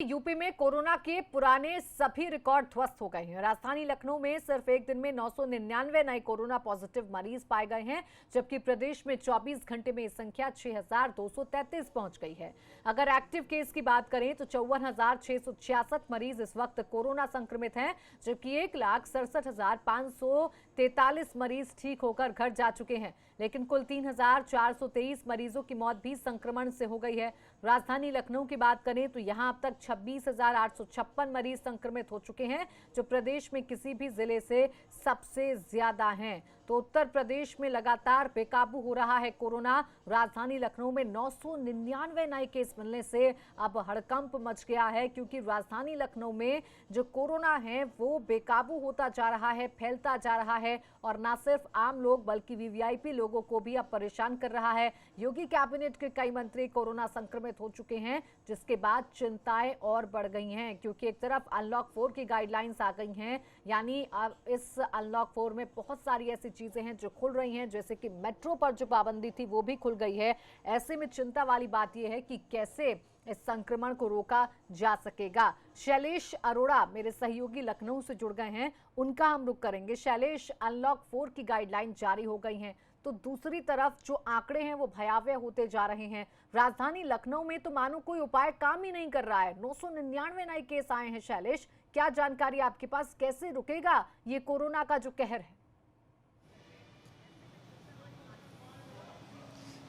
UP में corona के पुराने सभी रिकॉर्ड ध्वस्त हो गए हैं। राजधानी लखनऊ में सिर्फ एक दिन में 999 नए कोरोना पॉजिटिव मरीज पाए गए हैं, जबकि प्रदेश में 24 घंटे में इस संख्या 6233 पहुंच गई है। अगर एक्टिव केस की बात करें तो 54,666 मरीज इस वक्त कोरोना संक्रमित हैं, जबकि 1,67,543 मरीज ठीक होकर घर जा चुके हैं। लेकिन कुल 3,423 मरीजों की मौत भी संक्रमण से हो गई है। राजधानी लखनऊ की बात करें तो यहां अब तक 26,856 मरीज संक्रमित हो चुके हैं, जो प्रदेश में किसी भी जिले से सबसे ज्यादा हैं। तो उत्तर प्रदेश में लगातार बेकाबू हो रहा है कोरोना। राजधानी लखनऊ में 999 नए केस मिलने से अब हड़कंप मच गया है, क्योंकि राजधानी लखनऊ में जो कोरोना है वो बेकाबू होता जा रहा है, फैलता जा रहा है, और न सिर्फ आम लोग बल्कि वीवीआईपी लोगों को भी अब परेशान कर रहा है। योगी कैबिनेट के कई मंत्री कोरोना संक्रमित हो चुके हैं, जिसके बाद चिंताएं और बढ़ गई हैं, क्योंकि एक तरफ अनलॉक 4 की गाइडलाइंस आ गई हैं, यानी अब इस अनलॉक 4 में बहुत सारी ऐसी चीजें हैं जो खुल रही हैं, जैसे कि मेट्रो पर जो पाबंदी थी वो भी खुल गई है। ऐसे में चिंता वाली बात यह है कि कैसे इस संक्रमण को रोका जा सकेगा। शैलेश अरोड़ा मेरे सहयोगी लखनऊ से जुड़ गए हैं, उनका हम रुख करेंगे। शैलेश, अनलॉक 4 की गाइडलाइन जारी हो गई हैं, तो दूसरी तरफ जो आंकड़े हैं वो भयावह होते जा रहे हैं। राजधानी लखनऊ में तो मानो कोई उपाय काम ही नहीं कर रहा है। 999 नए केस आए हैं। शैलेश, क्या जानकारी आपके पास, कैसे रुकेगा ये कोरोना का जो कहर है?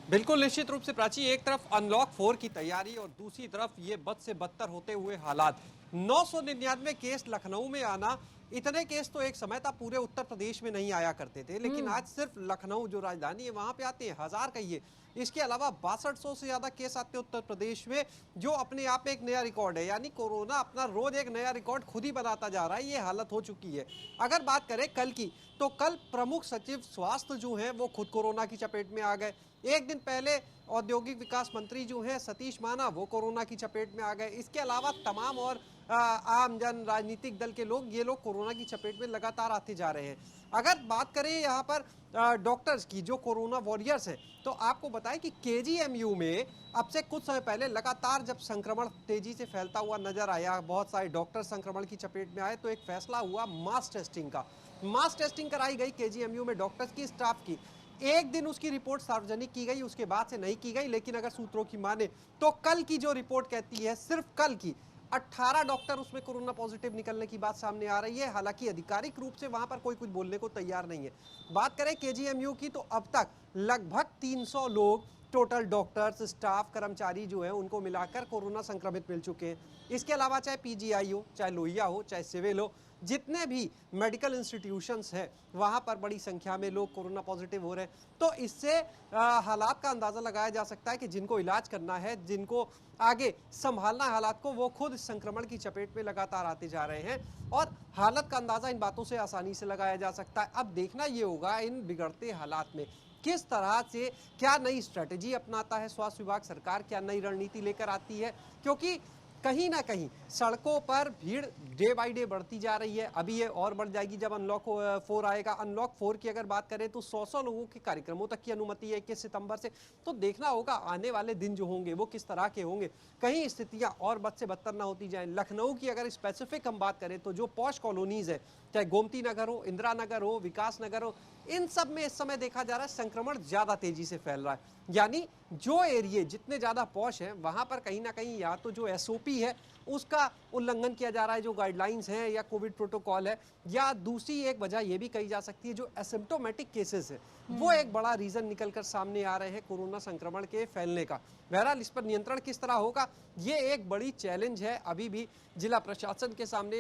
बिल्कुल निश्चित रूप से प्राची, एक तरफ अनलॉक 4 की तैयारी और दूसरी तरफ ये बद से बदतर होते हुए हालात। 999 केस लखनऊ में आना, इतने केस तो एक समय था पूरे उत्तर प्रदेश में नहीं आया करते थे, लेकिन आज सिर्फ लखनऊ जो राजधानी है वहां पे आते हैं, हजार कहिए। इसके अलावा 6200 से ज्यादा केस आते हैं उत्तर प्रदेश में, जो अपने आप में एक नया रिकॉर्ड है। यानी कोरोना अपना रोज एक नया रिकॉर्ड खुद ही बनाता जा रहा है, ये हालत हो चुकी है। अगर बात करें कल की, तो कल प्रमुख सचिव स्वास्थ्य जो है वो खुद कोरोना की चपेट में आ गए। एक दिन पहले औद्योगिक विकास मंत्री जो है सतीश माना, वो कोरोना की चपेट में आ गए। इसके अलावा तमाम और आम जन, राजनीतिक दल के लोग, ये लोग कोरोना की चपेट में लगातार आते जा रहे हैं। अगर बात करें यहाँ पर डॉक्टर्स की, जो कोरोना वॉरियर्स हैं, तो आपको बताएं कि केजीएमयू में अब से कुछ समय पहले लगातार जब संक्रमण तेजी से फैलता हुआ नजर आया, बहुत सारे डॉक्टर संक्रमण की चपेट में आए, तो एक फैसला हुआ मास टेस्टिंग का। मास टेस्टिंग कराई गई केजीएमयू में डॉक्टर्स की, स्टाफ की। एक दिन उसकी रिपोर्ट सार्वजनिक की गई, उसके बाद से नहीं की गई। लेकिन अगर सूत्रों की माने तो कल की जो रिपोर्ट कहती है, सिर्फ कल की 18 डॉक्टर उसमें कोरोना पॉजिटिव निकलने की बात सामने आ रही है। हालांकि आधिकारिक रूप से वहां पर कोई कुछ बोलने को तैयार नहीं है। बात करें केजीएमयू की, तो अब तक लगभग 300 लोग टोटल डॉक्टर्स, स्टाफ, कर्मचारी जो है उनको मिलाकर कोरोना संक्रमित मिल चुके हैं। इसके अलावा चाहे पीजीआई हो, चाहे लोहिया हो, चाहे सिविल हो, जितने भी मेडिकल इंस्टीट्यूशंस हैं वहां पर बड़ी संख्या में लोग कोरोना पॉजिटिव हो रहे हैं। तो इससे हालात का अंदाजा लगाया जा सकता है कि जिनको इलाज करना है, जिनको आगे संभालना है हालात को, वो खुद संक्रमण की चपेट में लगातार आते जा रहे हैं। और हालत का अंदाजा इन बातों से आसानी से लगाया जा सकता है। अब देखना ये होगा इन बिगड़ते हालात में किस तरह से, क्या नई स्ट्रेटेजी अपनाता है स्वास्थ्य विभाग, सरकार क्या नई रणनीति लेकर आती है, क्योंकि कहीं ना कहीं सड़कों पर भीड़ डे बाय डे बढ़ती जा रही है। अभी ये और बढ़ जाएगी जब अनलॉक 4 आएगा। अनलॉक 4 की अगर बात करें तो 100 लोगों के कार्यक्रमों तक की अनुमति है 21 सितंबर से। तो देखना होगा आने वाले दिन जो होंगे वो किस तरह के होंगे, कहीं स्थितियां और बद से बदतर ना होती जाए। लखनऊ की अगर स्पेसिफिक हम बात करें तो जो पॉश कॉलोनीज है, चाहे गोमती नगर हो, इंदिरा नगर हो, विकास नगर हो, इन सब में इस समय देखा जा रहा है संक्रमण ज्यादा तेजी से फैल रहा है। यानी जो एरिया जितने ज्यादा पॉश हैं वहां पर कहीं ना कहीं या तो जो एसओपी है उसका उल्लंघन किया जा रहा है, जो गाइडलाइंस हैं या कोविड प्रोटोकॉल है, या दूसरी एक वजह यह भी कही जा सकती है जो एसिम्प्टोमेटिक केसेस है, वो एक बड़ा रीजन निकलकर सामने आ रहे हैं कोरोना संक्रमण के फैलने का। बहरहाल इस पर नियंत्रण किस तरह होगा, ये एक बड़ी चैलेंज है अभी भी जिला प्रशासन के सामने,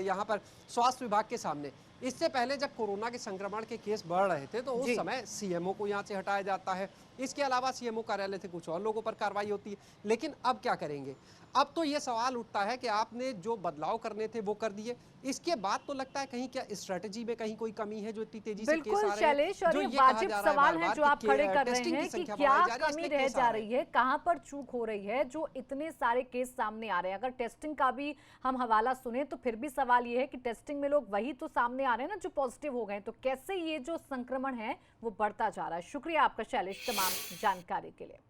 यहाँ पर स्वास्थ्य विभाग के सामने। इससे पहले जब कोरोना के संक्रमण के केस बढ़ रहे थे तो उस समय सीएमओ को यहाँ से हटाया जाता है, इसके अलावा सीएमओ कार्यालय से कुछ और लोगों पर कार्रवाई होती है। लेकिन अब क्या करेंगे? अब तो ये सवाल उठता है कि आपने जो बदलाव करने थे वो कर दिए, इसके बाद तो लगता है कहीं क्या स्ट्रेटेजी में कहीं कोई कमी है जो इतनी तेजी से केस आ रहे हैं। शैलेश, और ये वाजिब सवाल है जो आप खड़े कर रहे हैं कि क्या कमी रह जा रही है, कहां पर चूक हो रही है जो इतने सारे केस सामने आ रहे हैं। अगर टेस्टिंग का भी हम हवाला सुने तो फिर भी सवाल ये है कि टेस्टिंग में लोग वही तो सामने आ रहे हैं ना जो पॉजिटिव हो गए, तो कैसे ये जो संक्रमण है वो बढ़ता जा रहा है। शुक्रिया आपका शैलेश तमाम जानकारी के लिए।